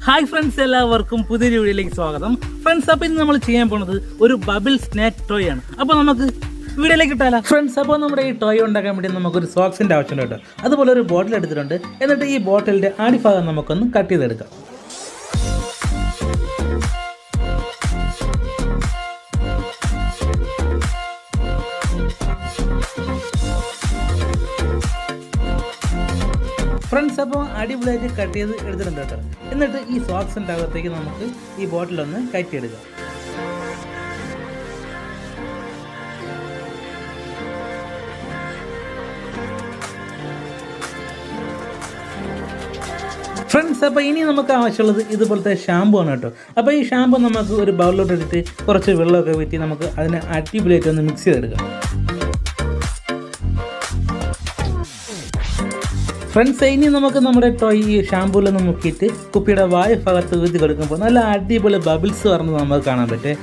Hi friends, എല്ലാവർക്കും പുതിയൊരു വീഡിയോയിലേക്ക് സ്വാഗതം. ഫ്രണ്ട്സ്, അപ്പോൾ ഇന്ന് നമ്മൾ ചെയ്യാൻ പോകുന്നത് ഒരു ബബിൾ സ്നാക്ക് ടോയ് ആണ്. അപ്പോൾ നമുക്ക് വീഡിയോയിലേക്ക് ഇട്ടാലോ ഫ്രണ്ട്സ്. അപ്പോൾ നമ്മുടെ ഈ ടോയ് ഉണ്ടാക്കാൻ വേണ്ടി നമുക്കൊരു സോക്സിൻ്റെ ആവശ്യമുണ്ട് കേട്ടോ. അതുപോലെ ഒരു ബോട്ടിൽ എടുത്തിട്ടുണ്ട്. എന്നിട്ട് ഈ ബോട്ടിലിൻ്റെ അടിഭാഗം നമുക്കൊന്ന് കട്ട് ചെയ്തെടുക്കാം. ഫ്രണ്ട്സ്, അപ്പോൾ അടിപൊളിയായിട്ട് കട്ട് ചെയ്ത് എടുത്തിട്ടുണ്ട് കേട്ടോ. എന്നിട്ട് ഈ സോക്സിൻ്റെ അകത്തേക്ക് നമുക്ക് ഈ ബോട്ടിലൊന്ന് കയറ്റിയെടുക്കാം. ഫ്രണ്ട്സ്, അപ്പോൾ ഇനി നമുക്ക് ആവശ്യമുള്ളത് ഇതുപോലത്തെ ഷാമ്പു ആണ് കേട്ടോ. അപ്പോൾ ഈ ഷാമ്പു നമുക്ക് ഒരു ബൗളിലോട്ട് എടുത്ത് കുറച്ച് വെള്ളമൊക്കെ വീട്ടി നമുക്ക് അതിനെ അടിപൊളിയായിട്ട് ഒന്ന് മിക്സ് ചെയ്തെടുക്കാം. ഫ്രണ്ട്സ്, ഇനി നമുക്ക് നമ്മുടെ ടോയ് ഈ ഷാമ്പൂലൊന്ന് മുക്കിയിട്ട് കുപ്പിയുടെ വായ ഭാഗത്ത് ഊതി കൊടുക്കുമ്പോൾ നല്ല അടിപൊളി ബബിൾസ് പറഞ്ഞ് നമുക്ക് കാണാൻ പറ്റും.